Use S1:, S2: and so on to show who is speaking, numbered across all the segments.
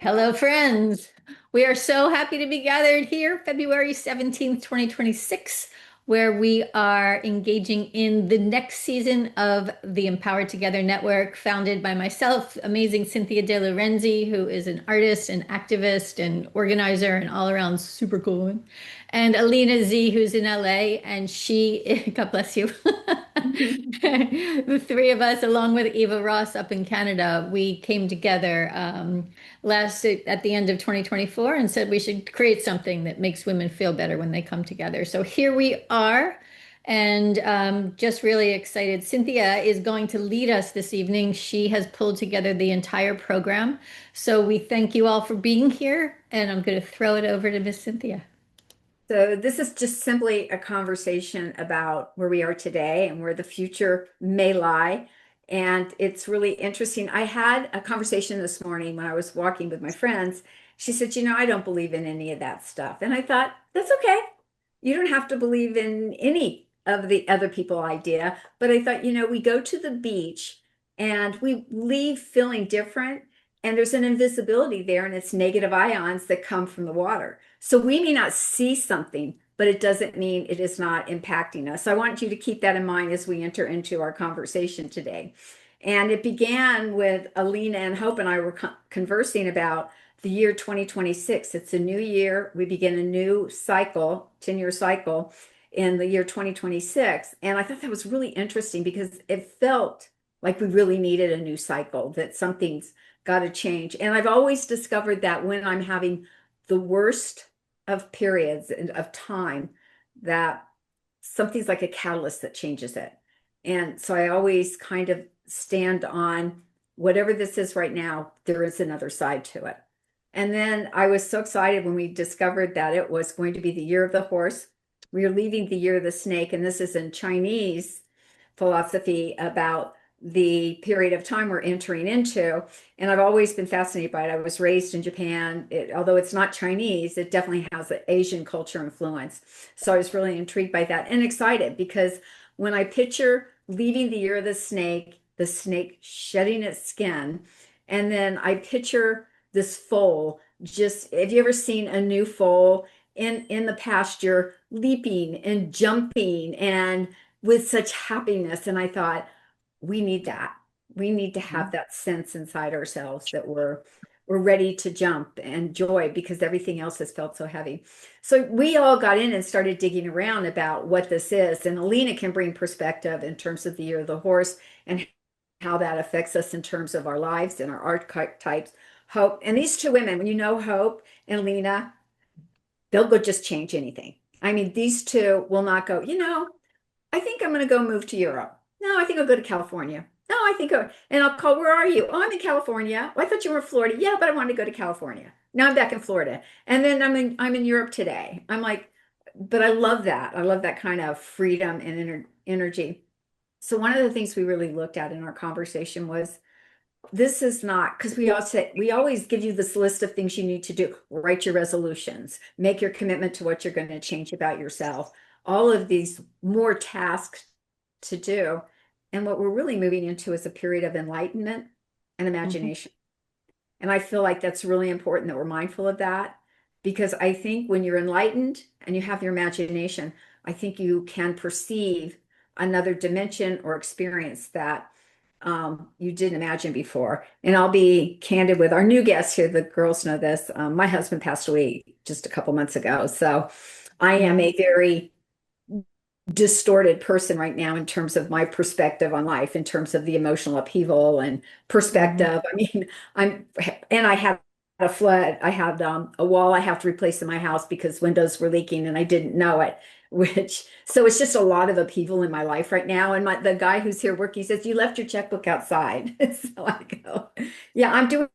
S1: Hello, friends. We are so happy to be gathered here, February 17th, 2026, where we are engaging in the next season of the Empowered Together Network, founded by myself, amazing Cynthia de Lorenzi, who is an artist and activist and organizer and all around super cool woman, and AlinaZ, who's in LA, and she, God bless you. The three of us, along with Eva Ross up in Canada, we came together last at the end of 2024 and said we should create something that makes women feel better when they come together. So here we are, and just really excited. Cynthia is going to lead us this evening. She has pulled together the entire program. So we thank you all for being here, and I'm going to throw it over to Miss Cynthia.
S2: So this is just simply a conversation about where we are today and where the future may lie. And it's really interesting. I had a conversation this morning when I was walking with my friends. She said, I don't believe in any of that stuff. And I thought, that's okay. You don't have to believe in any of the other people idea. But I thought, we go to the beach and we leave feeling different. And there's an invisibility there, and it's negative ions that come from the water. So we may not see something, but it doesn't mean it is not impacting us. So I want you to keep that in mind as we enter into our conversation today. And it began with Alina and Hope and I were conversing about the year 2026. It's a new year. We begin a new cycle, 10-year cycle in the year 2026. And I thought that was really interesting because it felt like we really needed a new cycle, that something's got to change. And I've always discovered that when I'm having the worst of periods and of time, that something's like a catalyst that changes it. And so I always kind of stand on whatever this is right now, there is another side to it. And then I was so excited when we discovered that it was going to be the year of the horse. We are leaving the year of the snake. And this is in Chinese philosophy about the period of time we're entering into. And I've always been fascinated by it. I was raised in Japan. Although it's not Chinese, it definitely has an Asian culture influence. So I was really intrigued by that and excited because when I picture leaving the year of the snake shedding its skin, and then I picture this foal, just, have you ever seen a new foal in the pasture leaping and jumping and with such happiness? And I thought, we need that. We need to have that sense inside ourselves that we're ready to jump and joy because everything else has felt so heavy. So we all got in and started digging around about what this is. And Alina can bring perspective in terms of the year of the horse and how that affects us in terms of our lives and our archetypes. Hope. And these two women, when you know Hope and Alina, they'll go just change anything. I mean, these two will not go, I think I'm going to go move to Europe. No, I think I'll go to California. No, I think, and I'll call, where are you? Oh, I'm in California. Oh, I thought you were in Florida. Yeah, but I wanted to go to California. Now I'm back in Florida. And then I'm in Europe today. I'm like, but I love that. I love that kind of freedom and energy. So one of the things we really looked at in our conversation was this is not, because we always give you this list of things you need to do. Write your resolutions, make your commitment to what you're going to change about yourself. All of these more tasks to do. And what we're really moving into is a period of enlightenment and imagination. And I feel like that's really important that we're mindful of that, because I think when you're enlightened and you have your imagination, I think you can perceive another dimension or experience that you didn't imagine before. And I'll be candid with our new guests here. The girls know this. My husband passed away just a couple months ago. So I am a very distorted person right now in terms of my perspective on life, in terms of the emotional upheaval and perspective. I mean, I had a flood. I had a wall I have to replace in my house because windows were leaking and I didn't know it. So it's just a lot of upheaval in my life right now. And the guy who's here working says, you left your checkbook outside. So I go, yeah, I'm doing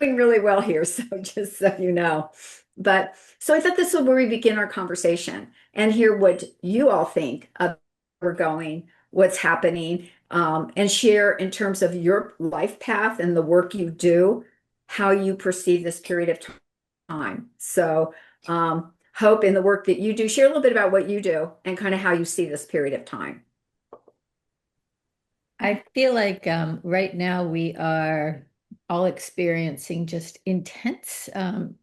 S2: really well here. So just so you know. But so I thought this is where we begin our conversation and hear what you all think of where we're going, what's happening, and share in terms of your life path and the work you do, how you perceive this period of time. So Hope, in the work that you do, share a little bit about what you do and kind of how you see this period of time.
S1: I feel like right now we are all experiencing just intense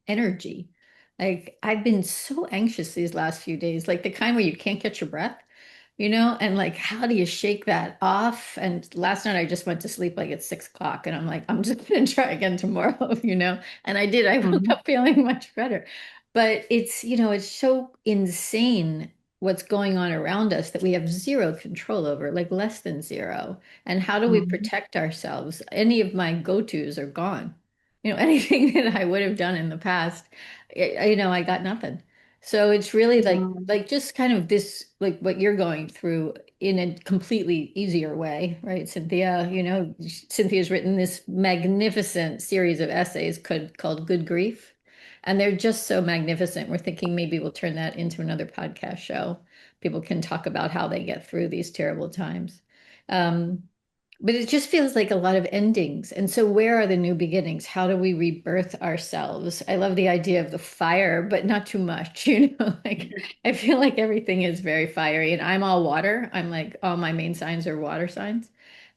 S1: energy. Like I've been so anxious these last few days, like the kind where you can't catch your breath, and like how do you shake that off? And last night I just went to sleep like at 6 o'clock, and I'm like, I'm just gonna try again tomorrow. And I did. I woke
S3: Mhm.
S1: up feeling much better. But it's so insane what's going on around us that we have zero control over, like less than zero. And how do we
S3: Mhm.
S1: protect ourselves? Any of my go-tos are gone. Anything that I would have done in the past, I got nothing. So it's really
S3: Mhm.
S1: like just kind of this, like what you're going through in a completely easier way, right, Cynthia? Cynthia's written this magnificent series of essays called Good Grief. And they're just so magnificent. We're thinking maybe we'll turn that into another podcast show. People can talk about how they get through these terrible times. Um, but it just feels like a lot of endings. And so, where are the new beginnings? How do we rebirth ourselves? I love the idea of the fire, but not too much. Like I feel like everything is very fiery, and I'm all water. I'm like, all my main signs are water signs.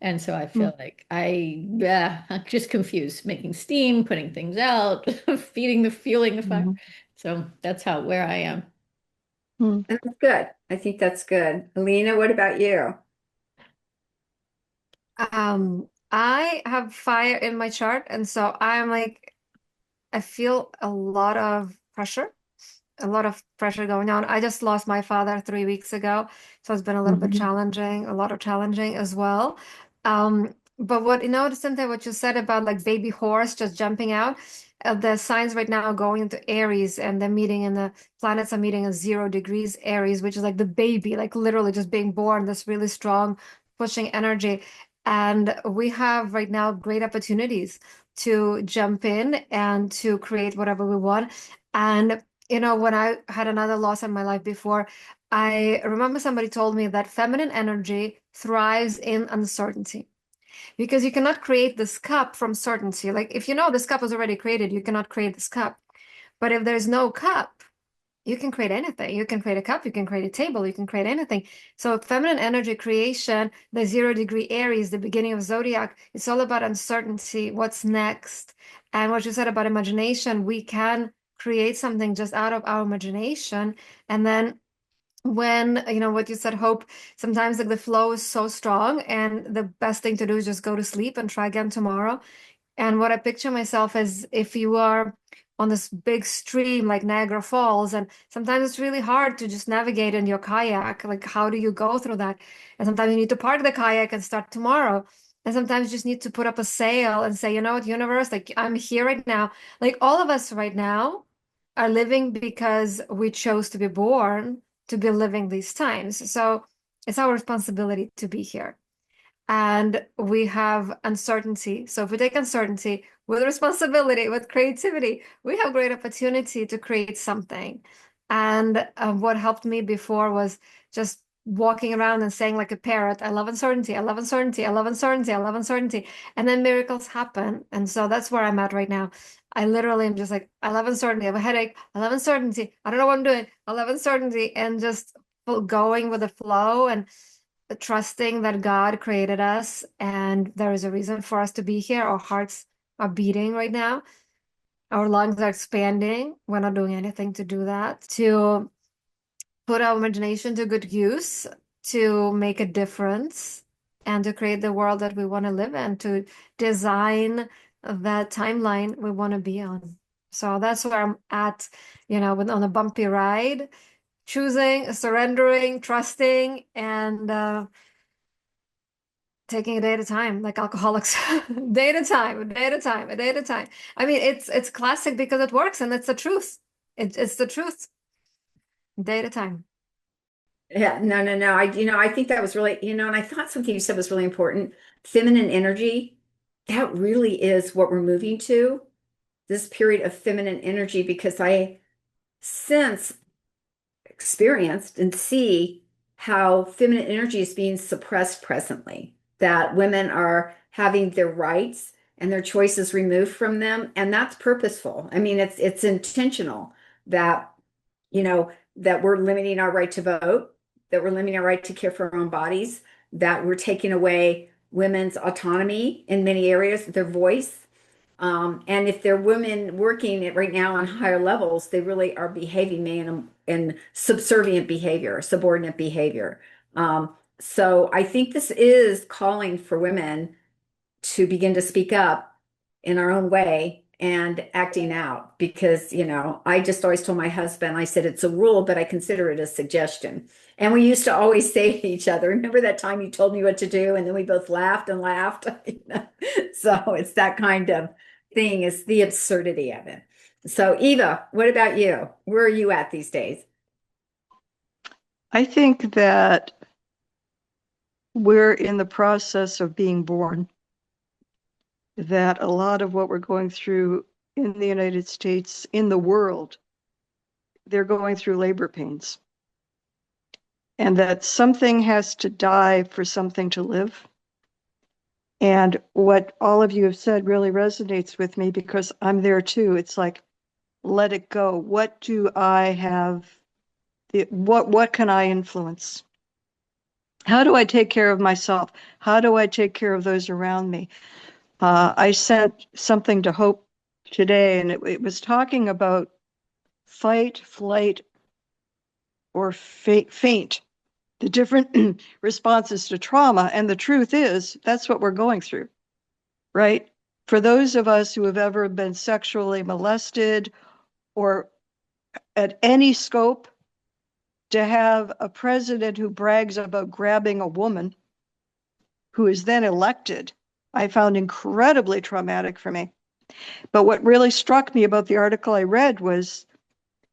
S1: And so I feel like I'm just confused, making steam, putting things out, fueling the fire.
S3: Mhm.
S1: So that's where I am.
S3: Mhm.
S2: And that's good. I think that's good. Alina, what about you?
S3: I have fire in my chart, and so I'm like, I feel a lot of pressure going on. I just lost my father 3 weeks ago, so it's been a little bit
S2: Mhm.
S3: challenging, a lot of challenging as well. But Cynthia, what you said about like baby horse just jumping out, the signs right now are going into Aries, and the planets are meeting at 0 degrees Aries, which is like the baby, like literally just being born, this really strong pushing energy. And we have right now great opportunities to jump in and to create whatever we want. And when I had another loss in my life before, I remember somebody told me that feminine energy thrives in uncertainty because you cannot create this cup from certainty. Like if you know this cup was already created, you cannot create this cup. But if there's no cup, you can create anything. You can create a cup, you can create a table, you can create anything. So feminine energy creation, the 0 degree Aries, the beginning of zodiac, it's all about uncertainty. What's next? And what you said about imagination, we can create something just out of our imagination. And then when, what you said, hope, sometimes like the flow is so strong and the best thing to do is just go to sleep and try again tomorrow. And what I picture myself as if you are on this big stream like Niagara Falls, and sometimes it's really hard to just navigate in your kayak. Like, how do you go through that? And sometimes you need to park the kayak and start tomorrow. And sometimes you just need to put up a sail and say, you know what, universe, like I'm here right now. Like all of us right now are living because we chose to be born to be living these times. So it's our responsibility to be here and we have uncertainty. So if we take uncertainty with responsibility, with creativity, we have great opportunity to create something. And what helped me before was just walking around and saying like a parrot, I love uncertainty, I love uncertainty, I love uncertainty, I love uncertainty. And then miracles happen. And so that's where I'm at right now. I literally am just like, I love uncertainty. I have a headache. I love uncertainty. I don't know what I'm doing. I love uncertainty and just going with the flow and trusting that God created us and there is a reason for us to be here. Our hearts are beating right now. Our lungs are expanding. We're not doing anything to do that. To put our imagination to good use, to make a difference, and to create the world that we want to live in, to design that timeline we want to be on. So that's where I'm at, on a bumpy ride, choosing, surrendering, trusting, and taking a day at a time, like alcoholics. Day at a time, a day at a time, a day at a time. I mean, it's classic because it works and it's the truth. It's the truth. Day at a time.
S2: Yeah, no, no, no. I think that was really, and I thought something you said was really important. Feminine energy, that really is what we're moving to, this period of feminine energy, because I sense, experienced, and see how feminine energy is being suppressed presently, that women are having their rights and their choices removed from them, and that's purposeful. I mean, it's intentional that that we're limiting our right to vote, that we're limiting our right to care for our own bodies, that we're taking away women's autonomy in many areas, their voice. And if they're women working right now on higher levels, they really are behaving in subservient behavior, subordinate behavior. So I think this is calling for women to begin to speak up in our own way and acting out because, I just always told my husband, I said, it's a rule, but I consider it a suggestion. And we used to always say to each other, remember that time you told me what to do? And then we both laughed and laughed. So it's that kind of thing, is the absurdity of it. So Eva, what about you? Where are you at these days?
S4: I think that we're in the process of being born, that a lot of what we're going through in the United States, in the world, they're going through labor pains. And that something has to die for something to live. And what all of you have said really resonates with me because I'm there too. It's like, let it go. What do I have? What can I influence? How do I take care of myself? How do I take care of those around me? I sent something to Hope today, and it was talking about fight, flight, or faint, the different responses to trauma. And the truth is, that's what we're going through, right? For those of us who have ever been sexually molested or at any scope, to have a president who brags about grabbing a woman who is then elected, I found incredibly traumatic for me. But what really struck me about the article I read was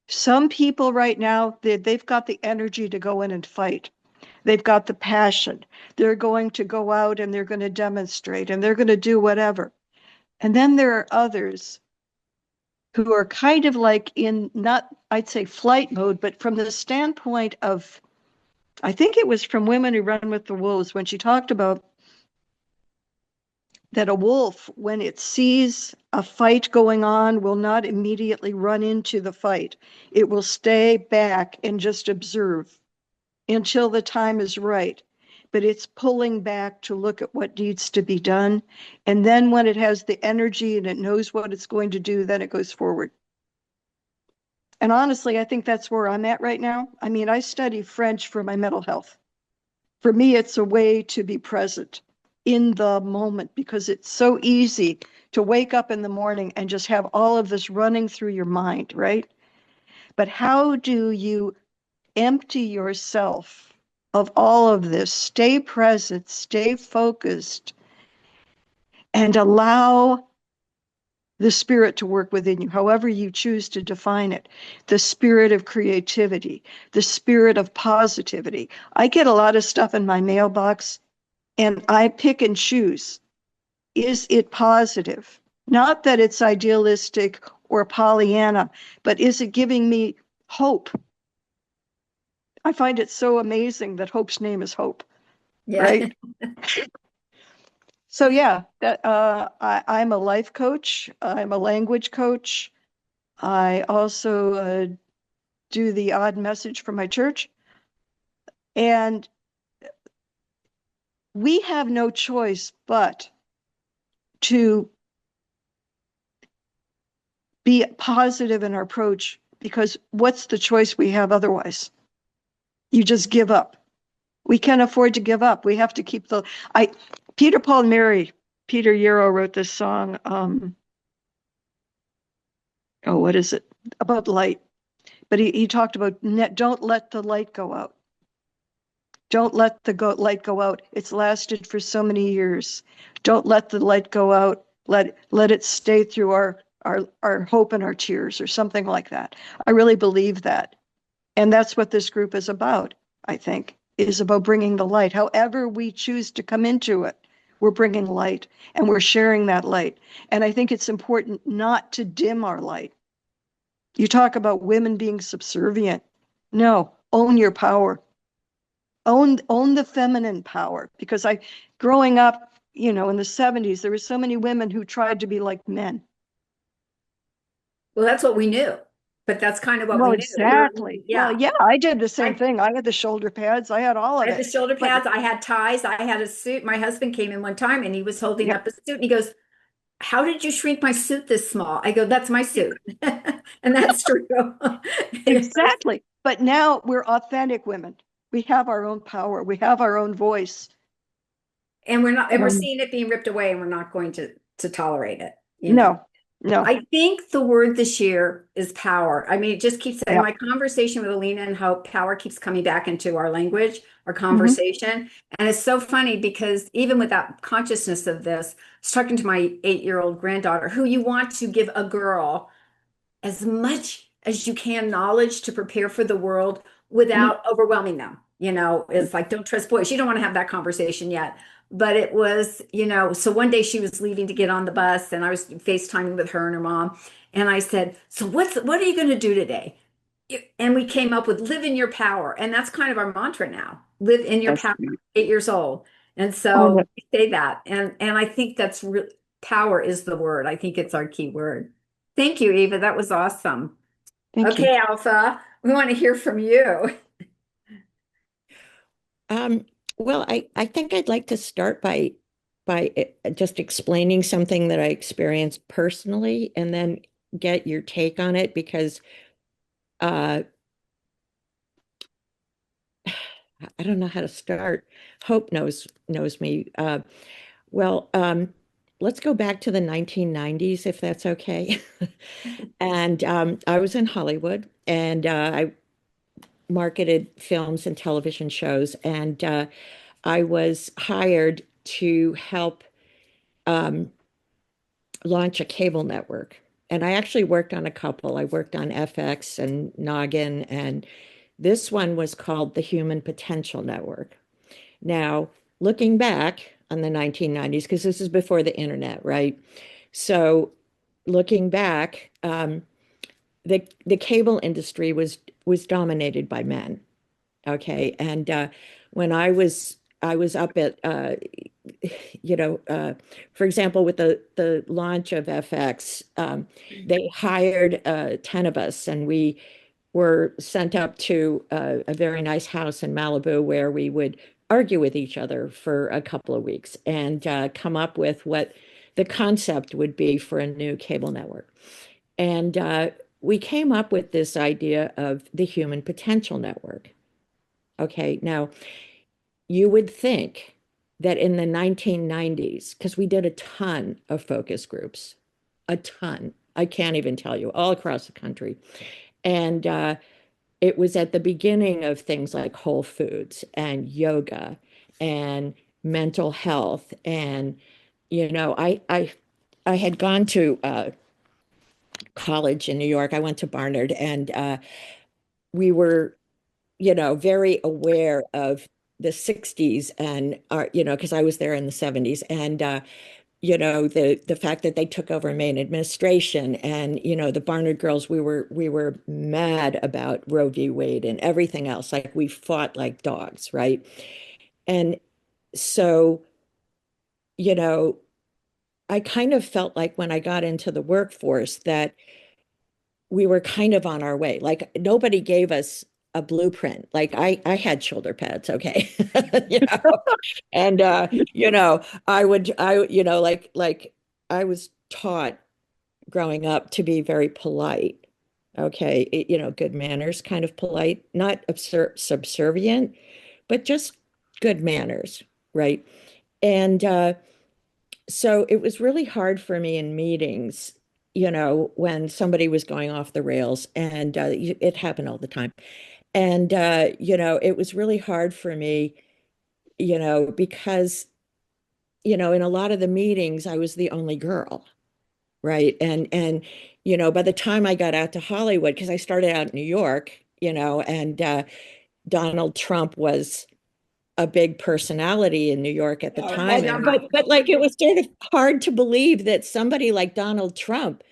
S4: some people right now, they've got the energy to go in and fight. They've got the passion. They're going to go out and they're going to demonstrate and they're going to do whatever. And then there are others who are kind of like in, not, I'd say flight mode, but from the standpoint of, I think it was from Women Who Run with the Wolves, when she talked about that a wolf, when it sees a fight going on, will not immediately run into the fight. It will stay back and just observe until the time is right. But it's pulling back to look at what needs to be done. And then when it has the energy and it knows what it's going to do, then it goes forward. And honestly, I think that's where I'm at right now. I mean, I study French for my mental health. For me, it's a way to be present in the moment because it's so easy to wake up in the morning and just have all of this running through your mind, right? But how do you empty yourself of all of this, stay present, stay focused, and allow the spirit to work within you, however you choose to define it, the spirit of creativity, the spirit of positivity. I get a lot of stuff in my mailbox and I pick and choose. Is it positive? Not that it's idealistic or Pollyanna, but is it giving me hope? I find it so amazing that Hope's name is Hope,
S2: Yeah.
S4: right? So yeah, that I'm a life coach. I'm a language coach. I also do the odd message for my church. And we have no choice but to be positive in our approach, because what's the choice we have otherwise? You just give up. We can't afford to give up. We have to keep Peter, Paul, and Mary, Peter Yarrow wrote this song. What is it? About light. But he talked about don't let the light go out. Don't let the light go out. It's lasted for so many years. Don't let the light go out. Let it stay through our hope and our tears, or something like that. I really believe that. And that's what this group is about, I think, is about bringing the light. However we choose to come into it, we're bringing light and we're sharing that light. And I think it's important not to dim our light. You talk about women being subservient. No, own your power. Own the feminine power. Because growing up, in the 70s, there were so many women who tried to be like men.
S2: Well, that's what we knew, but that's kind of what we knew.
S4: Exactly.
S2: Yeah.
S4: Well, yeah, I did the same thing. I had the shoulder pads. I had all of
S2: I had
S4: it.
S2: the shoulder pads. I had ties. I had a suit. My husband came in one time and he was holding
S4: Yep.
S2: up a suit and he goes, how did you shrink my suit this small? I go, that's my suit. And that's true.
S4: Exactly. But now we're authentic women. We have our own power. We have our own voice.
S2: And we're
S4: Um,
S2: seeing it being ripped away, and we're not going to tolerate it,
S4: no, no.
S2: I think the word this year is power. I mean, it just keeps in
S4: Yeah.
S2: my conversation with Alina and how power keeps coming back into our language, our
S4: Mhm.
S2: conversation. And it's so funny because even without consciousness of this, I was talking to my 8-year-old granddaughter, who you want to give a girl as much as you can knowledge to prepare for the world
S4: Mhm.
S2: without overwhelming them. It's like, don't trust boys. You don't want to have that conversation yet. But it was, so one day she was leaving to get on the bus and I was FaceTiming with her and her mom. And I said, so what are you going to do today? And we came up with live in your power. And that's kind of our mantra now. Live in your
S4: That's
S2: power,
S4: right.
S2: 8 years old. And
S4: Oh,
S2: so we say that. And I think that's power is the word. I think it's our key word. Thank you, Eva. That was awesome.
S4: thank you.
S2: Okay, Alpha, we want to hear from you.
S5: Um, well, I think I'd like to start by just explaining something that I experienced personally and then get your take on it because uh, I don't know how to start. Hope knows me. Well, let's go back to the 1990s if that's okay. And I was in Hollywood and I marketed films and television shows and I was hired to help um, launch a cable network. And I actually worked on a couple. I worked on FX and Noggin, and this one was called the Human Potential Network. Now, looking back on the 1990s, because this is before the internet, right? So, looking back, the cable industry was dominated by men. Okay, and when I was up at you know, for example, with the launch of FX, they hired 10 of us, and we were sent up to a very nice house in Malibu where we would argue with each other for a couple of weeks and come up with what the concept would be for a new cable network. And we came up with this idea of the Human Potential Network. Okay, now you would think that in the 1990s, because we did a ton of focus groups, a ton, I can't even tell you, all across the country. And it was at the beginning of things like Whole Foods and yoga and mental health. And, I had gone to college in New York. I went to Barnard and we were very aware of the 60s and because I was there in the 70s and the fact that they took over main administration and the Barnard girls we were mad about Roe v. Wade and everything else, like we fought like dogs, right? And so you know I kind of felt like when I got into the workforce that we were kind of on our way. Like nobody gave us a blueprint. Like I had shoulder pads, okay. you know, and like I was taught growing up to be very polite. Okay, good manners, kind of polite, not subservient, but just good manners, right? And so it was really hard for me in meetings, when somebody was going off the rails, and it happened all the time. And it was really hard for me, because in a lot of the meetings, I was the only girl, right? And by the time I got out to Hollywood, because I started out in New York, and Donald Trump was a big personality in New York at the
S2: Oh,
S5: time.
S2: yeah.
S5: But like it was sort of hard to believe that somebody like Donald Trump,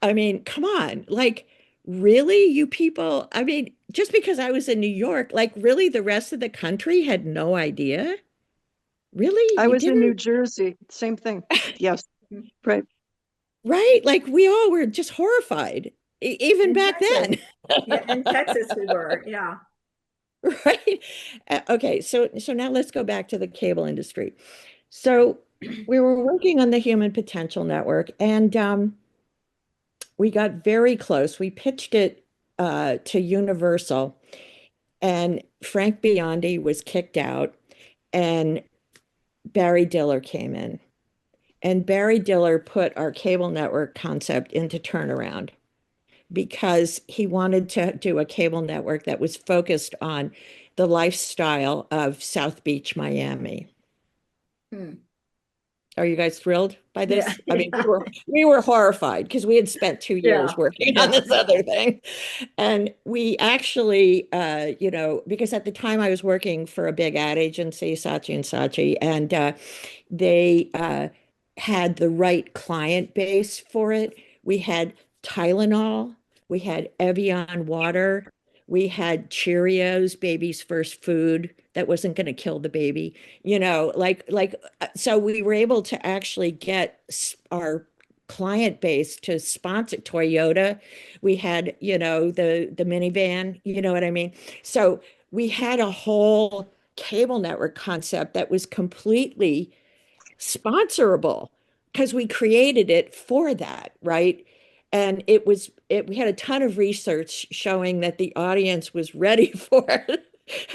S5: I mean, come on, like really, you people, I mean, just because I was in New York, like really the rest of the country had no idea? Really?
S4: I
S5: You
S4: was in New
S5: didn't?
S4: Jersey. Same thing. Yes. Right.
S5: Right? Like we all were just horrified, even
S2: In
S5: back
S2: Texas.
S5: then.
S2: Yeah, in Texas we were. Yeah.
S5: Right? Okay, so now let's go back to the cable industry. So we were working on the Human Potential Network, and we got very close. We pitched it to Universal, and Frank Biondi was kicked out, and Barry Diller came in. And Barry Diller put our cable network concept into turnaround because he wanted to do a cable network that was focused on the lifestyle of South Beach, Miami.
S2: Hmm.
S5: Are you guys thrilled by this?
S2: Yeah.
S5: I mean, we were horrified because we had spent 2 years
S2: Yeah.
S5: working on this other thing. And we actually, because at the time I was working for a big ad agency, Saatchi and Saatchi, and they had the right client base for it. We had Tylenol, we had Evian water, we had Cheerios, baby's first food that wasn't going to kill the baby, so we were able to actually get our client base to sponsor Toyota. We had, the minivan, you know what I mean? So we had a whole cable network concept that was completely sponsorable because we created it for that, right? And we had a ton of research showing that the audience was ready for it.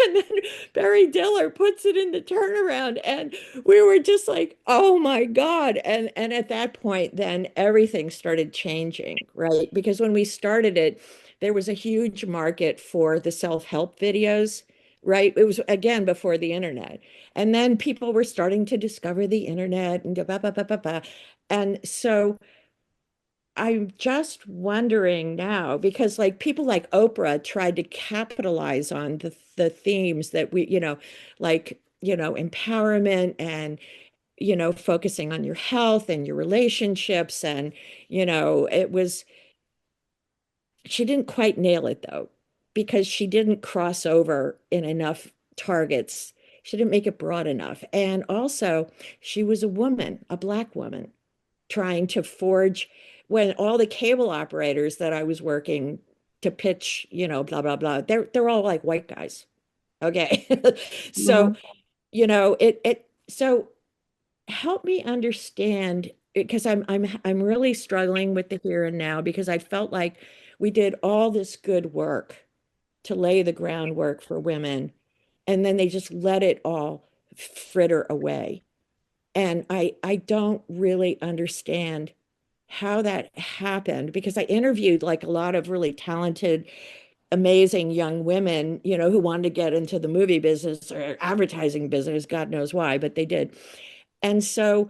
S5: And then Barry Diller puts it in the turnaround, and we were just like, oh my God. And at that point, then everything started changing, right? Because when we started it, there was a huge market for the self-help videos, right? It was again before the internet. And then people were starting to discover the internet and blah, blah, blah, blah, blah. And so I'm just wondering now, because like people like Oprah tried to capitalize on the themes that we, empowerment and, focusing on your health and your relationships. And, it was, she didn't quite nail it though, because she didn't cross over in enough targets. She didn't make it broad enough. And also, she was a woman, a Black woman, trying to forge when all the cable operators that I was working to pitch, blah, blah, blah, they're all like white guys. Okay. So,
S3: Mhm.
S5: so help me understand because I'm really struggling with the here and now because I felt like we did all this good work to lay the groundwork for women and then they just let it all fritter away. And I don't really understand how that happened because I interviewed like a lot of really talented, amazing young women, who wanted to get into the movie business or advertising business, God knows why, but they did. And so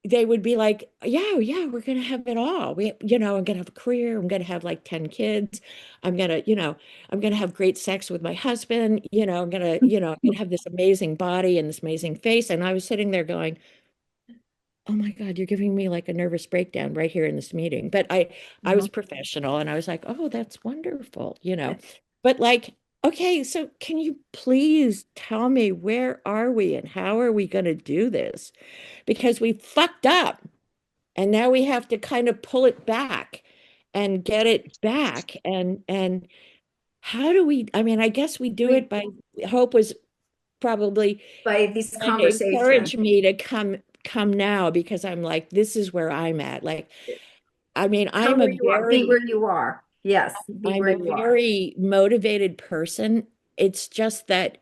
S5: they would be like, yeah, we're going to have it all. I'm going to have a career. I'm going to have like 10 kids. I'm going to have great sex with my husband. I'm going to have this amazing body and this amazing face. And I was sitting there going, oh my God, you're giving me like a nervous breakdown right here in this meeting. But I was
S3: Mhm.
S5: professional and I was like, oh, that's wonderful. But like, okay, so can you please tell me where are we and how are we going to do this? Because we fucked up and now we have to kind of pull it back and get it back. And how do we, I mean, I guess we do it
S2: We
S5: by Hope was probably
S2: by these
S5: trying to
S2: conversations.
S5: encourage me to come now because I'm like, this is where I'm at. Like, I mean,
S2: Come where you are. Be where you are. Yes, be
S5: I'm
S2: where
S5: a
S2: you are.
S5: very motivated person. It's just that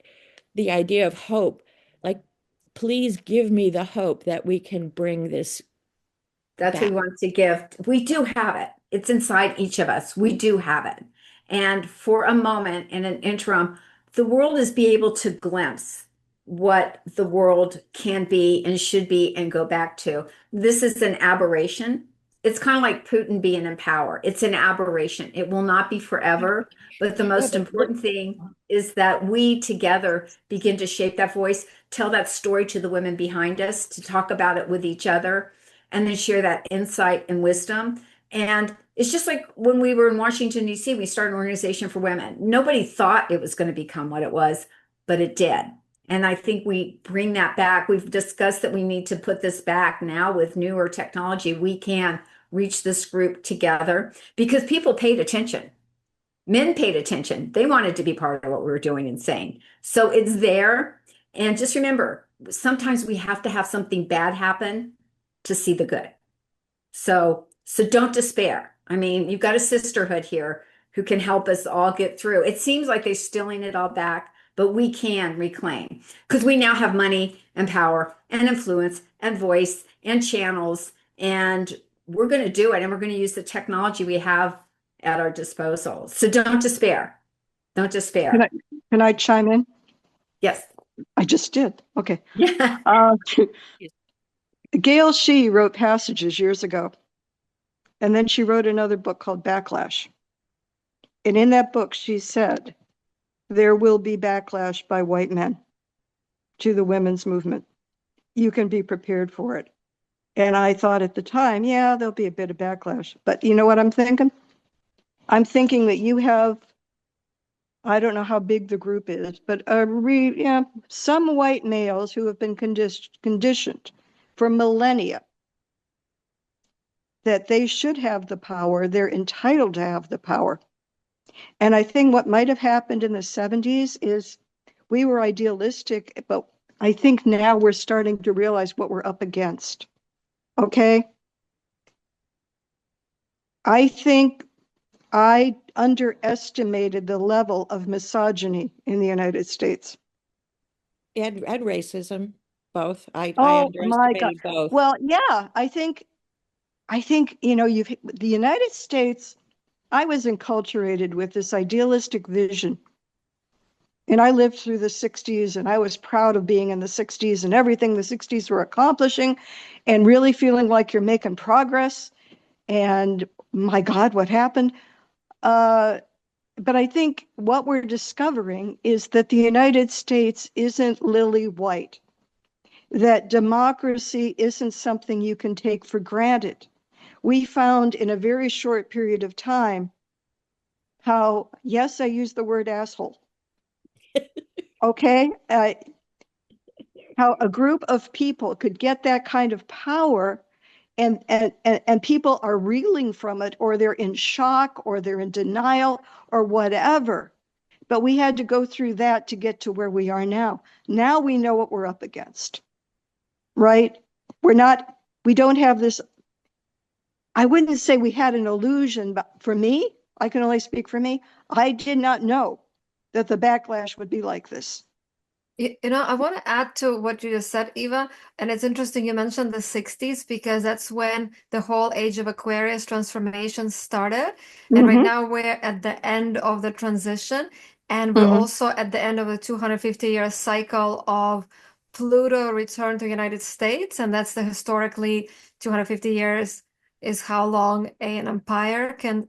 S5: the idea of hope, like, please give me the hope that we can bring this
S2: That's what we
S5: back.
S2: want to give. We do have it. It's inside each of us. We do have it. And for a moment in an interim, the world is be able to glimpse what the world can be and should be and go back to. This is an aberration. It's kind of like Putin being in power. It's an aberration. It will not be forever. But the
S5: Yeah,
S2: most
S5: but look,
S2: important thing is that we together begin to shape that voice, tell that story to the women behind us, to talk about it with each other and then share that insight and wisdom. And it's just like when we were in Washington, D.C., we started an organization for women. Nobody thought it was going to become what it was, but it did. And I think we bring that back. We've discussed that we need to put this back now with newer technology. We can reach this group together because people paid attention. Men paid attention. They wanted to be part of what we were doing and saying. So it's there. And just remember, sometimes we have to have something bad happen to see the good. So don't despair. I mean, you've got a sisterhood here who can help us all get through. It seems like they're stealing it all back, but we can reclaim because we now have money and power and influence and voice and channels, and we're going to do it. And we're going to use the technology we have at our disposal. So don't despair. Don't despair.
S4: Can I chime in?
S2: Yes.
S4: I just did. Okay.
S2: Yeah.
S4: Gail Shee wrote Passages years ago, and then she wrote another book called Backlash. And in that book, she said, there will be backlash by white men to the women's movement. You can be prepared for it. And I thought at the time, yeah, there'll be a bit of backlash. But you know what I'm thinking? I'm thinking that you have, I don't know how big the group is, but some white males who have been conditioned for millennia that they should have the power, they're entitled to have the power. And I think what might have happened in the 70s is we were idealistic, but I think now we're starting to realize what we're up against. Okay? I think I underestimated the level of misogyny in the United States.
S5: And racism, both. I
S4: Oh my God.
S5: underestimated both.
S4: Well, yeah, I think, you know, the United States, I was enculturated with this idealistic vision. And I lived through the 60s, and I was proud of being in the 60s and everything the 60s were accomplishing, and really feeling like you're making progress. And my God, what happened? But I think what we're discovering is that the United States isn't lily white, that democracy isn't something you can take for granted. We found in a very short period of time how, yes, I use the word asshole. Okay, how a group of people could get that kind of power, and people are reeling from it, or they're in shock, or they're in denial, or whatever. But we had to go through that to get to where we are now. Now we know what we're up against, right? We don't have this. I wouldn't say we had an illusion, but for me, I can only speak for me. I did not know that the backlash would be like this.
S3: You know, I want to add to what you just said, Eva, and it's interesting you mentioned the 60s because that's when the whole age of Aquarius transformation started. And right now we're at the end of the transition, and we're also at the end of the 250-year cycle of Pluto return to the United States, and that's the historically 250 years is how long an empire can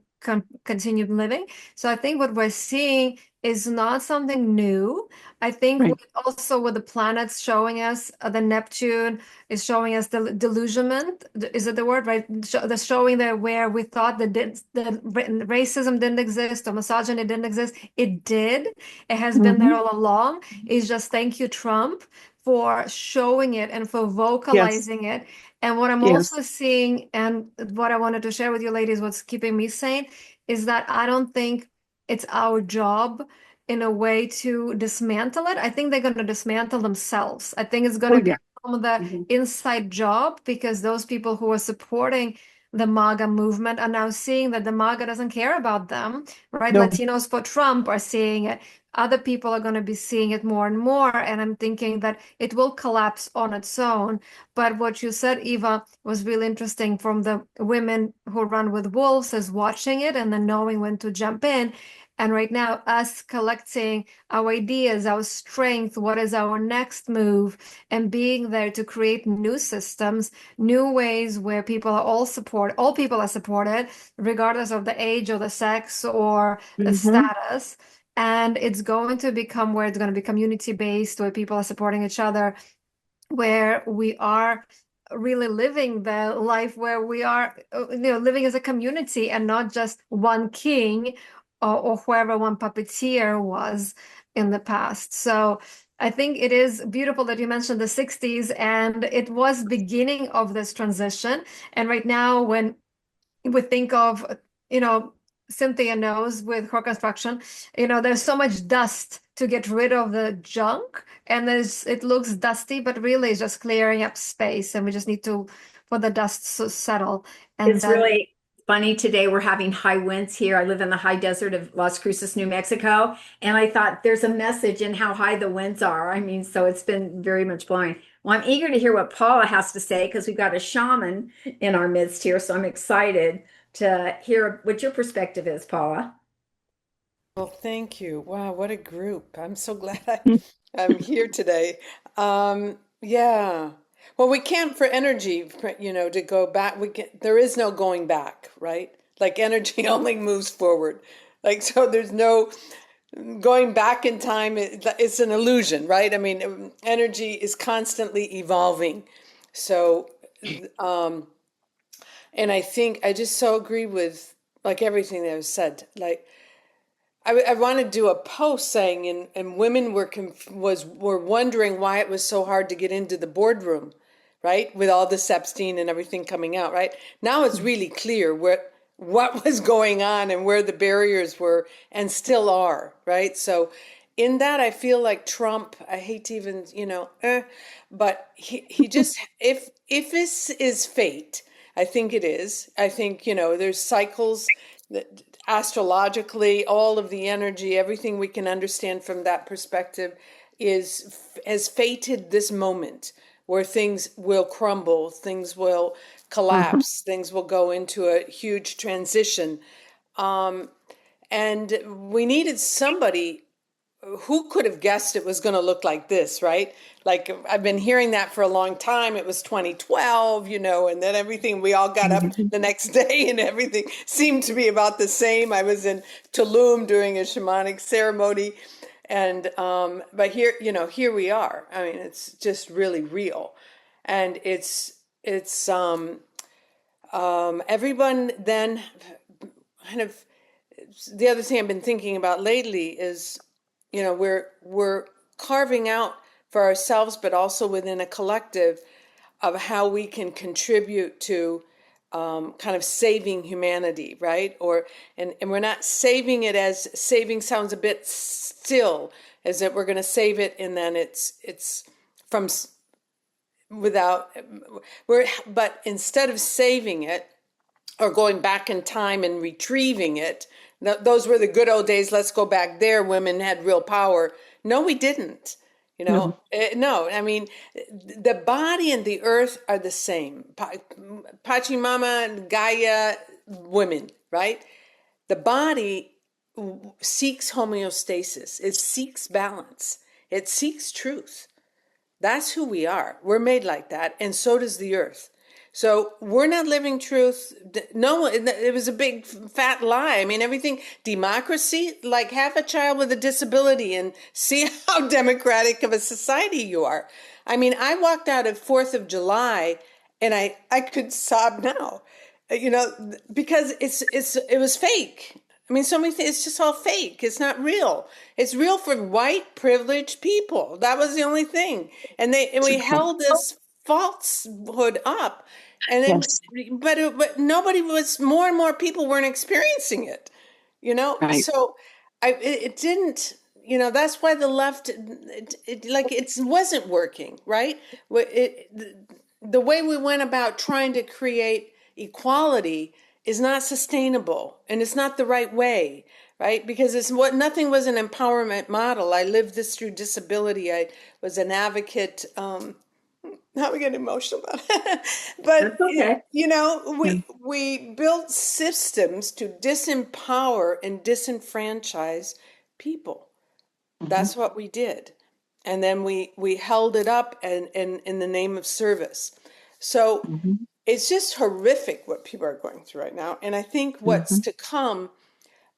S3: continue living. So I think what we're seeing is not something new. I think
S4: Right.
S3: also with the planets showing us, the Neptune is showing us the delusionment. Is it the word, right? The showing that where we thought that the racism didn't exist or misogyny didn't exist. It did. It has been there all along. It's just thank you, Trump, for showing it and for vocalizing it. And what I'm also seeing, and what I wanted to share with you ladies, what's keeping me sane, is that I don't think it's our job in a way to dismantle it. I think they're going to dismantle themselves. I think it's going to become the inside job because those people who are supporting the MAGA movement are now seeing that the MAGA doesn't care about them, right?
S4: No.
S3: Latinos for Trump are seeing it. Other people are going to be seeing it more and more. And I'm thinking that it will collapse on its own. But what you said, Eva, was really interesting from the women who run with wolves as watching it and then knowing when to jump in. And right now, us collecting our ideas, our strength, what is our next move, and being there to create new systems, new ways where people are supported, regardless of the age or the sex or the status. And it's going to become where it's going to be community-based, where people are supporting each other, where we are really living the life where we are, living as a community and not just one king or whoever one puppeteer was in the past. So I think it is beautiful that you mentioned the 60s, and it was beginning of this transition. And right now, when we think of, Cynthia knows with her construction, there's so much dust to get rid of the junk, and it looks dusty, but really it's just clearing up space, and we just need to for the dust to settle. And
S2: It's
S3: then
S2: really funny today. We're having high winds here. I live in the high desert of Las Cruces, New Mexico, and I thought there's a message in how high the winds are. I mean, so it's been very much blowing. Well, I'm eager to hear what Paula has to say because we've got a shaman in our midst here, so I'm excited to hear what your perspective is, Paula.
S6: Well, thank you. Wow, what a group. I'm so glad I'm here today. Yeah. Well, we can't for energy, to go back. There is no going back, right? Like energy only moves forward. Like, so there's no going back in time. It's an illusion, right? I mean, energy is constantly evolving. So, and I think I just so agree with like everything that was said. Like, I want to do a post saying, and women were wondering why it was so hard to get into the boardroom, right? With all this Epstein and everything coming out, right? Now it's really clear what was going on and where the barriers were and still are, right? So in that, I feel like Trump, I hate to even, but he just, if this is fate, I think it is. I think, there's cycles that astrologically, all of the energy, everything we can understand from that perspective has fated this moment where things will crumble, things will collapse, things will go into a huge transition. And we needed somebody who could have guessed it was going to look like this, right? Like I've been hearing that for a long time. It was 2012, and then everything, we all got up the next day and everything seemed to be about the same. I was in Tulum doing a shamanic ceremony and, but here we are. I mean, it's just really real. And everyone then kind of, the other thing I've been thinking about lately is, we're carving out for ourselves, but also within a collective of how we can contribute to kind of saving humanity, right? And we're not saving it as saving sounds a bit still, as that we're going to save it and then it's from but instead of saving it or going back in time and retrieving it, those were the good old days. Let's go back there. Women had real power. No, we didn't. No. I mean, the body and the earth are the same. Pachamama, Gaia, women, right? The body seeks homeostasis. It seeks balance. It seeks truth. That's who we are. We're made like that. And so does the earth. So we're not living truth. No, it was a big fat lie. I mean, everything, democracy, like have a child with a disability and see how democratic of a society you are. I mean, I walked out of 4th of July and I could sob now, because it was fake. I mean, so many things, it's just all fake. It's not real. It's real for white privileged people. That was the only thing. And we held this falsehood up. And then, but nobody was, more and more people weren't experiencing it, Right. So it didn't, that's why the left, it wasn't working, right? The way we went about trying to create equality is not sustainable and it's not the right way, right? Because nothing was an empowerment model. I lived this through disability. I was an advocate, now we get emotional about it. But, okay. We built systems to disempower and disenfranchise people. That's what we did. And then we held it up and in the name of service. So it's just horrific what people are going through right now. And I think what's to come,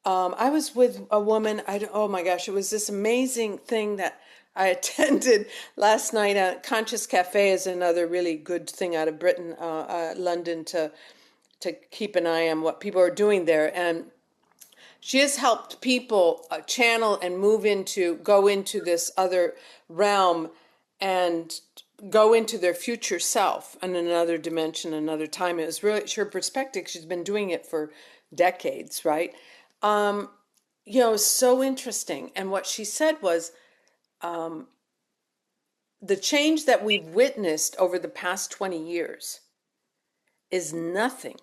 S6: I was with a woman, oh my gosh, it was this amazing thing that I attended last night. Conscious Cafe is another really good thing out of Britain, London, to keep an eye on what people are doing there. And she has helped people channel and go into this other realm and go into their future self in another dimension, another time. It was really her perspective. She's been doing it for decades, right? So interesting. And what she said was, the change that we've witnessed over the past 20 years is nothing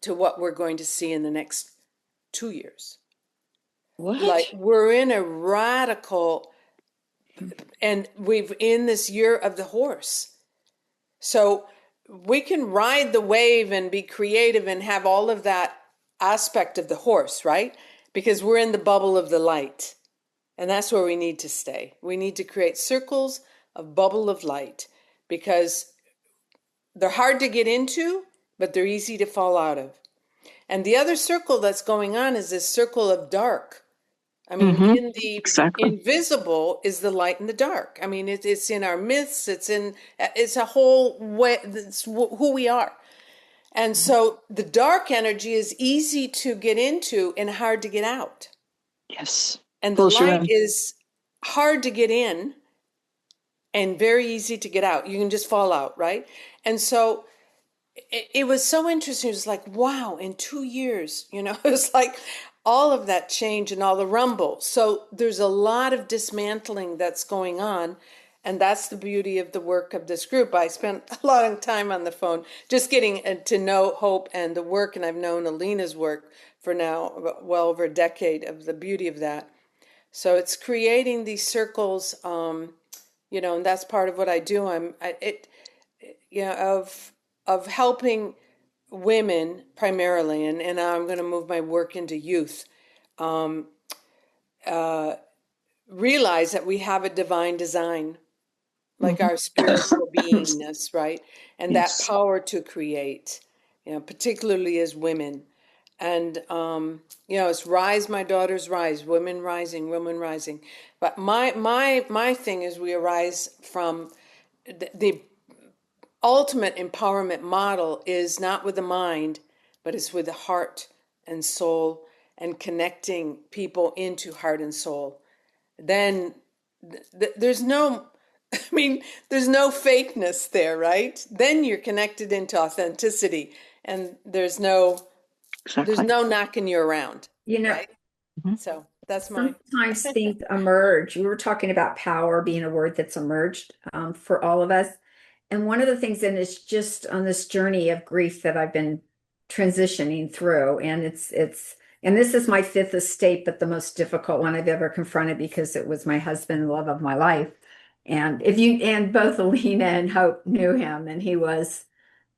S6: to what we're going to see in the next 2 years.
S5: What?
S6: Like, we're in a radical, and we've in this year of the horse. So we can ride the wave and be creative and have all of that aspect of the horse, right? Because we're in the bubble of the light. And that's where we need to stay. We need to create circles of bubble of light, because they're hard to get into, but they're easy to fall out of. And the other circle that's going on is this circle of dark. I mean, in the
S4: Exactly.
S6: invisible is the light and the dark. I mean, it's in our myths. It's a whole way. It's who we are. And so the dark energy is easy to get into and hard to get out.
S4: Yes.
S6: And the
S4: Pulls you
S6: light
S4: in.
S6: is hard to get in and very easy to get out. You can just fall out, right? And so it was so interesting. It was like, wow, in 2 years, it was like all of that change and all the rumble. So there's a lot of dismantling that's going on. And that's the beauty of the work of this group. I spent a lot of time on the phone just getting to know Hope and the work. And I've known Alina's work for now well over a decade, of the beauty of that. So it's creating these circles, and that's part of what I do. Of helping women primarily, and now I'm going to move my work into youth. Realize that we have a divine design, like our spiritual beingness, right? And
S4: Yes.
S6: that power to create, particularly as women. And, it's rise, my daughters, rise, women rising, women rising. But my thing is, we arise from the ultimate empowerment model is not with the mind, but it's with the heart and soul, and connecting people into heart and soul. Then there's no, there's no fakeness there, right? Then you're connected into authenticity, and there's no knocking you around, right? So that's my.
S2: Sometimes things emerge. We were talking about power being a word that's emerged for all of us. And one of the things, and it's just on this journey of grief that I've been transitioning through, and and this is my fifth estate, but the most difficult one I've ever confronted, because it was my husband, the love of my life. And both Alina and Hope knew him, and he was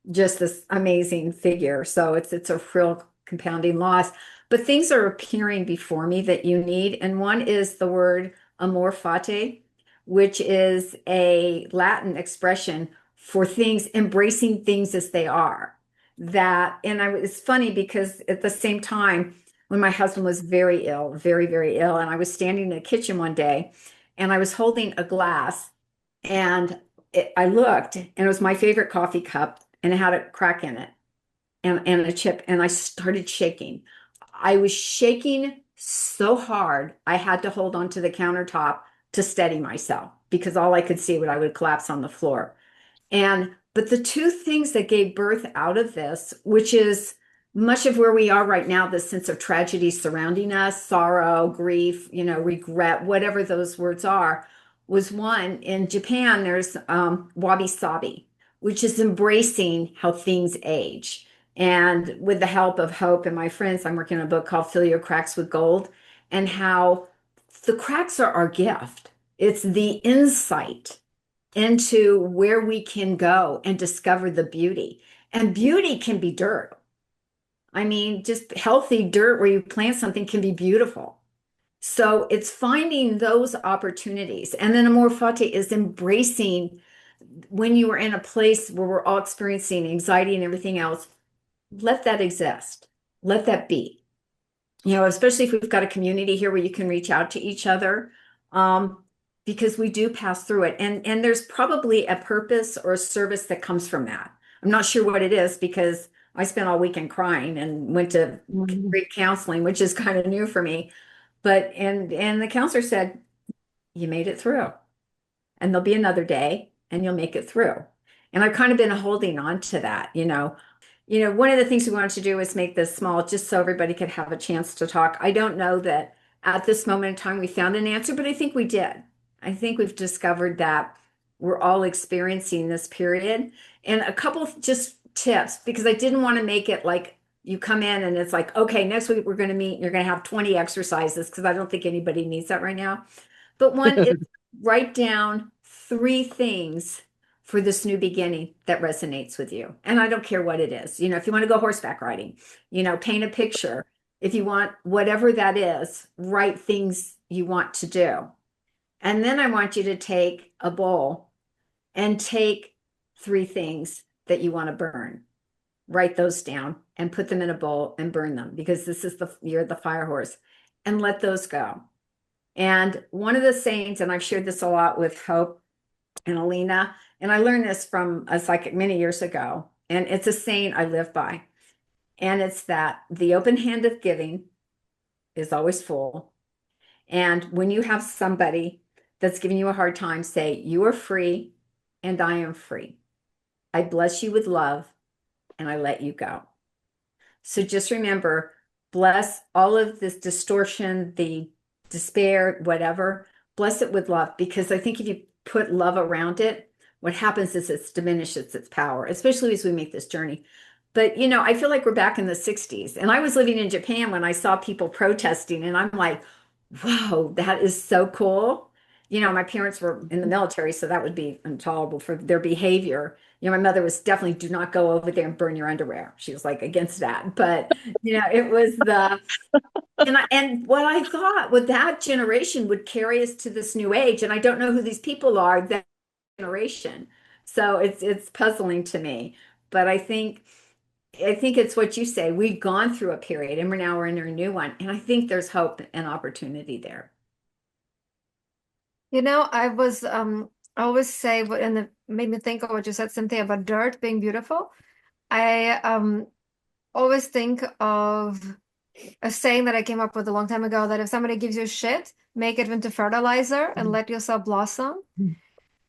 S2: just this amazing figure. So it's a real compounding loss. But things are appearing before me that you need. And one is the word amor fati, which is a Latin expression for things, embracing things as they are. It's funny because at the same time, when my husband was very ill, very, very ill, and I was standing in the kitchen one day and I was holding a glass, and I looked, and it was my favorite coffee cup, and it had a crack in it and a chip, and I started shaking. I was shaking so hard, I had to hold onto the countertop to steady myself, because all I could see I would collapse on the floor. But the two things that gave birth out of this, which is much of where we are right now, the sense of tragedy surrounding us, sorrow, grief, regret, whatever those words are, was one. In Japan, there's wabi sabi, which is embracing how things age. And with the help of Hope and my friends, I'm working on a book called Fill Your Cracks with Gold, and how the cracks are our gift. It's the insight into where we can go and discover the beauty. And beauty can be dirt. Just healthy dirt where you plant something can be beautiful. So it's finding those opportunities. And then amor fati is embracing, when you are in a place where we're all experiencing anxiety and everything else, let that exist. Let that be. Especially if we've got a community here where you can reach out to each other. Because we do pass through it. And there's probably a purpose or a service that comes from that. I'm not sure what it is, because I spent all weekend crying and went to great counseling, which is kind of new for me. But and the counselor said, you made it through, and there'll be another day and you'll make it through. And I've kind of been holding on to that, one of the things we wanted to do is make this small just so everybody could have a chance to talk. I don't know that at this moment in time we found an answer, but I think we did. I think we've discovered that we're all experiencing this period. And a couple of just tips, because I didn't want to make it like you come in and it's like, okay, next week we're going to meet and you're going to have 20 exercises, because I don't think anybody needs that right now. But one is write down 3 things for this new beginning that resonates with you. And I don't care what it is. If you want to go horseback riding, paint a picture. If you want whatever that is, write things you want to do. And then I want you to take a bowl and take 3 things that you want to burn. Write those down and put them in a bowl and burn them, because you're the fire horse, and let those go. And one of the sayings, and I've shared this a lot with Hope and Alina, and I learned this from a psychic many years ago, and it's a saying I live by. And it's that the open hand of giving is always full. And when you have somebody that's giving you a hard time, say, you are free and I am free. I bless you with love and I let you go. So just remember, bless all of this distortion, the despair, whatever, bless it with love, because I think if you put love around it, what happens is it diminishes its power, especially as we make this journey. But, I feel like we're back in the 60s, and I was living in Japan when I saw people protesting, and I'm like, whoa, that is so cool. My parents were in the military, so that would be intolerable for their behavior. My mother was definitely, do not go over there and burn your underwear. She was like against that. But, it was and what I thought with that generation would carry us to this new age. And I don't know who these people are, that generation. So it's puzzling to me. But I think it's what you say. We've gone through a period and we're in a new one. And I think there's hope and opportunity there.
S3: I always say and it made me think of what you said, Cynthia, about dirt being beautiful. I always think of a saying that I came up with a long time ago, that if somebody gives you shit, make it into fertilizer and let yourself blossom.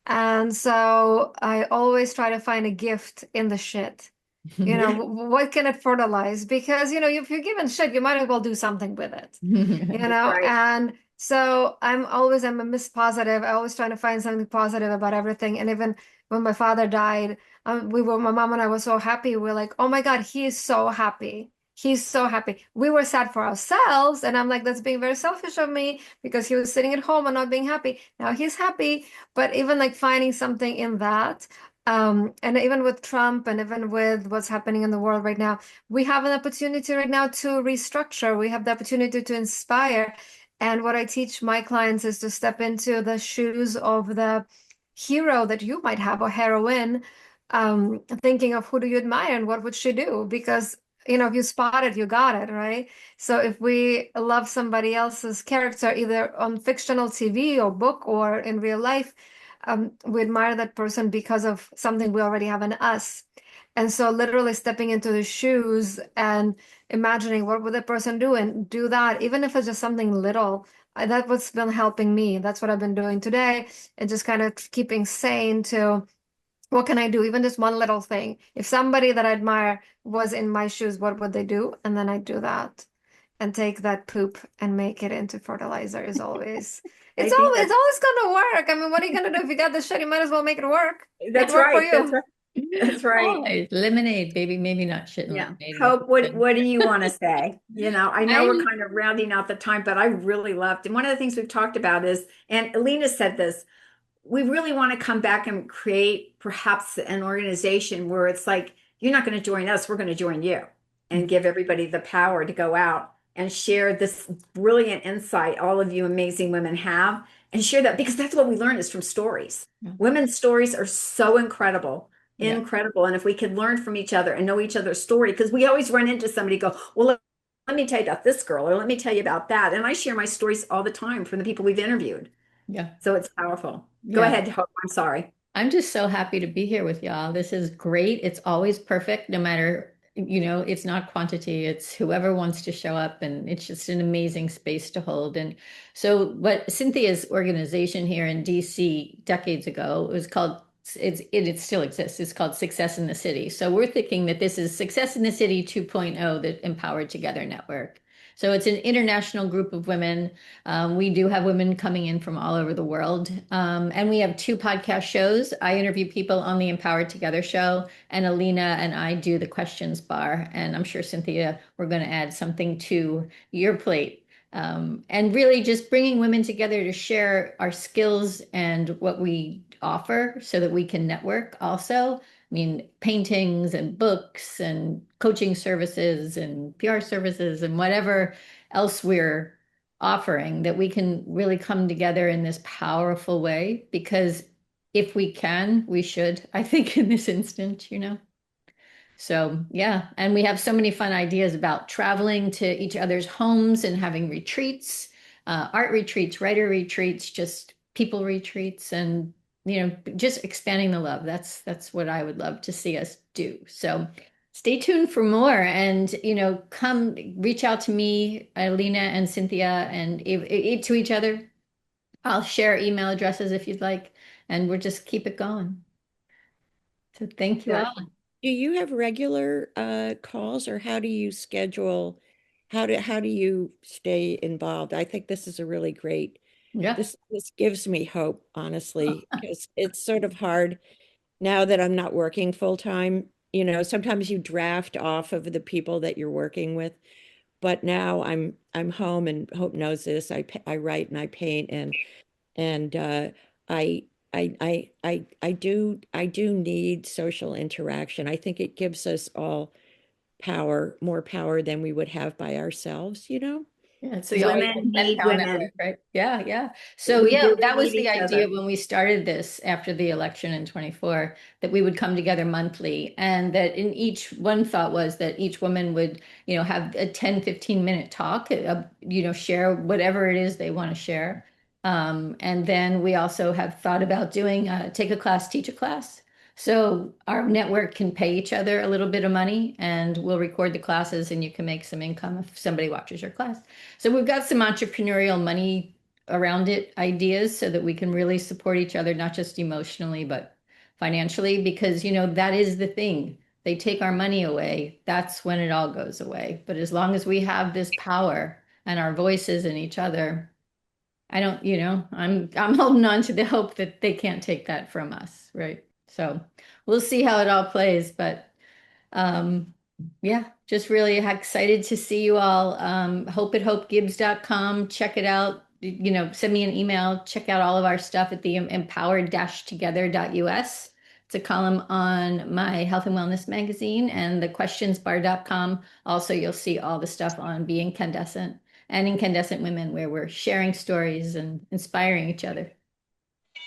S3: And so I always try to find a gift in the shit. What can it fertilize? Because, if you're given shit, you might as well do something with it,
S2: Right.
S3: And so I'm a miss positive. I always trying to find something positive about everything. And even when my father died, my mom and I were so happy. We're like, oh my God, he is so happy. He's so happy. We were sad for ourselves. And I'm like, that's being very selfish of me, because he was sitting at home and not being happy. Now he's happy. But even like finding something in that, and even with Trump and even with what's happening in the world right now, we have an opportunity right now to restructure. We have the opportunity to inspire. And what I teach my clients is to step into the shoes of the hero that you might have, or heroine, thinking of who do you admire and what would she do? Because, if you spot it, you got it, right? So if we love somebody else's character, either on fictional TV or book or in real life, we admire that person because of something we already have in us. And so literally stepping into the shoes and imagining what would that person do, and do that, even if it's just something little. That's what's been helping me. That's what I've been doing today, and just kind of keeping sane to what can I do, even just one little thing. If somebody that I admire was in my shoes, what would they do? And then I do that and take that poop and make it into fertilizer is always it's always gonna work. I mean, what are you gonna do if you got the shit? You might as well make it work.
S2: That's
S3: Work for
S2: right.
S3: you.
S2: That's right. That's right.
S1: Always. Lemonade, baby. Maybe not shit and
S2: Yeah.
S1: lemonade.
S2: Hope, what do you want to say? I know we're
S1: I'm-
S2: kind of rounding out the time, but I really loved, and one of the things we've talked about is, and Alina said this, we really want to come back and create perhaps an organization where it's like, you're not going to join us, we're going to join you, and give everybody the power to go out and share this brilliant insight all of you amazing women have, and share that, because that's what we learn is from stories.
S1: Yeah.
S2: Women's stories are so incredible.
S1: Yeah.
S2: Incredible. And if we could learn from each other and know each other's story, because we always run into somebody go, well, let me tell you about this girl, or let me tell you about that. And I share my stories all the time from the people we've interviewed.
S1: Yeah.
S2: So it's powerful. Go
S1: Yeah.
S2: ahead, Hope. I'm sorry.
S1: I'm just so happy to be here with y'all. This is great. It's always perfect, no matter, it's not quantity, it's whoever wants to show up, and it's just an amazing space to hold. And so what Cynthia's organization here in DC decades ago, it was called it still exists. It's called Success in the City. So we're thinking that this is Success in the City 2.0, the Empowered Together Network. So it's an international group of women. We do have women coming in from all over the world. And we have two podcast shows. I interview people on the Empowered Together show, and Alina and I do the questions bar. And I'm sure, Cynthia, we're going to add something to your plate. And really just bringing women together to share our skills and what we offer so that we can network also. I mean, paintings and books and coaching services and PR services and whatever else we're offering, that we can really come together in this powerful way. Because if we can, we should, I think, in this instant, you know. So, yeah. And we have so many fun ideas about traveling to each other's homes and having retreats, art retreats, writer retreats, just people retreats, and, you know, just expanding the love. That's what I would love to see us do. So stay tuned for more, and, you know, come reach out to me, Alina and Cynthia, and to each other. I'll share email addresses if you'd like, and we'll just keep it going. So thank you
S2: Yeah.
S1: all.
S5: Do you have regular calls, or how do you schedule? How do you stay involved? I think this is a really great.
S1: Yeah.
S5: This gives me hope, honestly, because it's sort of hard now that I'm not working full time. You know, sometimes you draft off of the people that you're working with, but now I'm home, and Hope knows this. I write and I paint, and I I do need social interaction. I think it gives us all power, more power than we would have by ourselves, you know?
S1: Yeah, it's the always
S2: Women
S1: pen
S2: need
S1: pal network,
S2: women.
S1: right? Yeah, yeah. So
S2: We
S1: yeah,
S2: do. We
S1: that was
S2: need
S1: the
S2: each
S1: idea
S2: other.
S1: when we started this after the election in 24, that we would come together monthly, and that in each one thought was that each woman would, you know, have a 10-15 minute talk, you know, share whatever it is they want to share. And then we also have thought about doing take a class, teach a class. So our network can pay each other a little bit of money, and we'll record the classes, and you can make some income if somebody watches your class. So we've got some entrepreneurial money around it ideas so that we can really support each other, not just emotionally, but financially, because, you know, that is the thing. They take our money away. That's when it all goes away. But as long as we have this power and our voices in each other, I don't, you know, I'm holding on to the hope that they can't take that from us, right? So we'll see how it all plays, but um, yeah, just really excited to see you all. Hope at hopegibbs.com. Check it out. You know, send me an email. Check out all of our stuff at the empowered-together.us. It's a column on my health and wellness magazine, and the questionsbar.com. Also, you'll see all the stuff on Be Incandescent and Incandescent Women, where we're sharing stories and inspiring each other.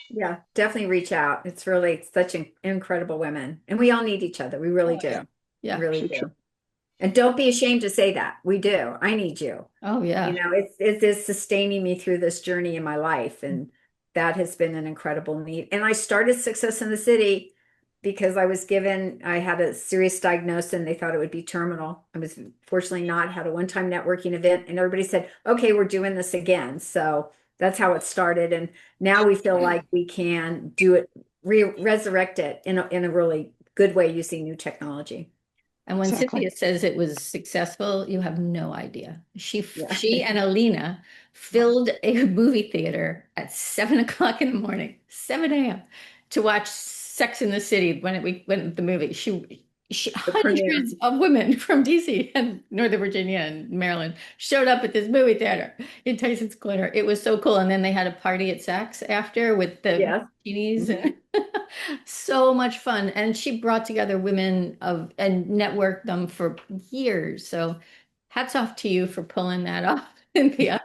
S2: Yeah, definitely reach out. It's really such incredible women, and we all need each other. We really
S1: Oh,
S2: do.
S1: yeah. Yeah.
S2: Really do. And don't be ashamed to say that. We do. I need you.
S1: Oh, yeah.
S2: You know, it is sustaining me through this journey in my life, and that has been an incredible need. And I started Success in the City because I had a serious diagnosis, and they thought it would be terminal. I was fortunately not, had a one-time networking event, and everybody said, okay, we're doing this again. So that's how it started. And now we feel like we can do it, resurrect it in a really good way using new technology.
S1: And when
S4: Exactly.
S1: Cynthia says it was successful, you have no idea.
S2: Yeah.
S1: She and Alina filled a movie theater at 7 o'clock in the morning, 7 a.m. to watch Sex in the City when we went the movie.
S2: The premiere.
S1: Hundreds of women from DC and Northern Virginia and Maryland showed up at this movie theater in Tyson's Corner. It was so cool. And then they had a party at Saks after with the
S2: Yes.
S1: martinis, and so much fun. And she brought together women and networked them for years. So hats off to you for pulling that off. Cynthia,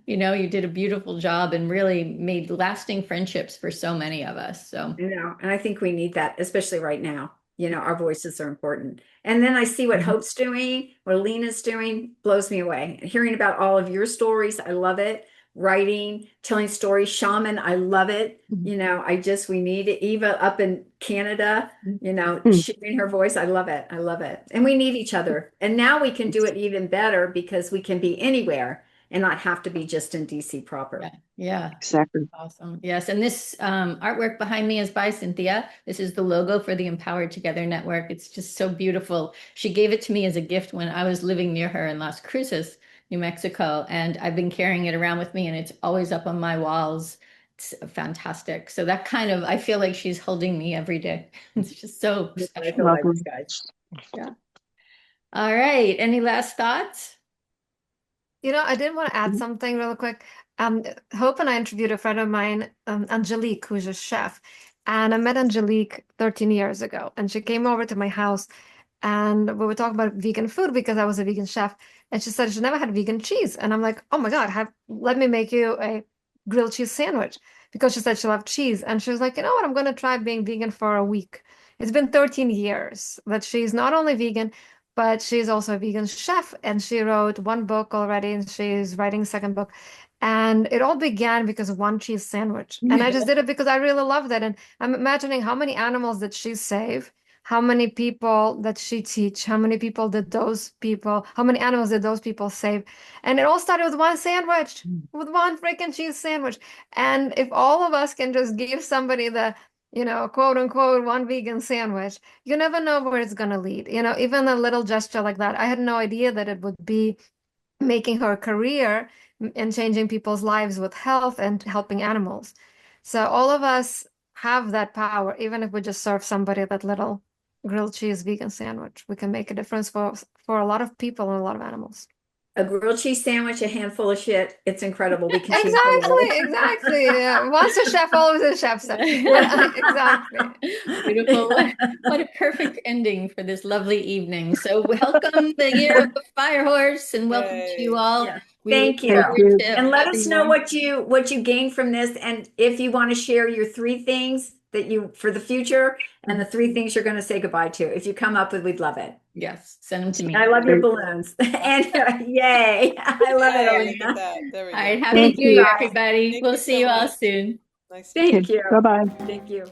S1: you know, you did a beautiful job and really made lasting friendships for so many of us. So
S2: You know, and I think we need that, especially right now. You know, our voices are important. And then I see what Hope's doing, what Alina's doing, blows me away. Hearing about all of your stories, I love it. Writing, telling stories, shaman, I love it. You know, we need it. Eva up in Canada, you know, sharing her voice. I love it. I love it. And we need each other. And now we can do it even better because we can be anywhere and not have to be just in DC proper.
S1: Yeah. Yeah.
S4: Exactly.
S1: Awesome. Yes. And this artwork behind me is by Cynthia. This is the logo for the Empowered Together Network. It's just so beautiful. She gave it to me as a gift when I was living near her in Las Cruces, New Mexico. And I've been carrying it around with me, and it's always up on my walls. It's fantastic. So that kind of, I feel like she's holding me every day. It's just so
S2: I
S1: special.
S2: feel like
S4: Lovely.
S2: this, guys.
S1: Yeah. All right. Any last thoughts?
S3: I did want to add something real quick. Hope and I interviewed a friend of mine, Angelique, who's a chef. And I met Angelique 13 years ago. And she came over to my house and we were talking about vegan food because I was a vegan chef. And she said she never had vegan cheese. And I'm like, oh my God, let me make you a grilled cheese sandwich. Because she said she loved cheese. And she was like, you know what? I'm going to try being vegan for a week. It's been 13 years that she's not only vegan, but she's also a vegan chef, and she wrote one book already, and she's writing a second book. And it all began because of one cheese sandwich. And I just did it because I really loved it. And I'm imagining how many animals did she save, how many people that she teach, how many animals did those people save. And it all started with one sandwich, with one freaking cheese sandwich. And if all of us can just give somebody the quote unquote, one vegan sandwich, you never know where it's going to lead. Even a little gesture like that. I had no idea that it would be making her career and changing people's lives with health and helping animals. So all of us have that power, even if we just serve somebody that little grilled cheese vegan sandwich. We can make a difference for a lot of people and a lot of animals.
S2: A grilled cheese sandwich, a handful of shit. It's incredible. We can change
S3: Exactly. Yeah. Once a chef, always a chef. So, exactly.
S1: Beautiful. What a perfect ending for this lovely evening. So welcome the year of the fire horse, and welcome to you all.
S2: Yeah.
S1: We
S2: Thank
S1: look
S2: you.
S1: forward to
S2: And let us know
S1: everyone.
S2: what you gained from this, and if you want to share your 3 things that you for the future and the 3 things you're going to say goodbye to. If you come up with, we'd love it.
S1: Yes, send them to me.
S2: I love your balloons. And yay. I love it,
S6: Yay, look at
S2: Alina.
S6: that. There we
S1: All right,
S6: go.
S1: happy
S4: Thank
S1: New
S4: you.
S1: Year, everybody.
S6: Thank
S1: We'll
S6: you
S1: see
S6: so
S1: you all
S6: much.
S1: soon.
S6: Nice.
S2: Thank you.
S4: Bye-bye.
S2: Thank you.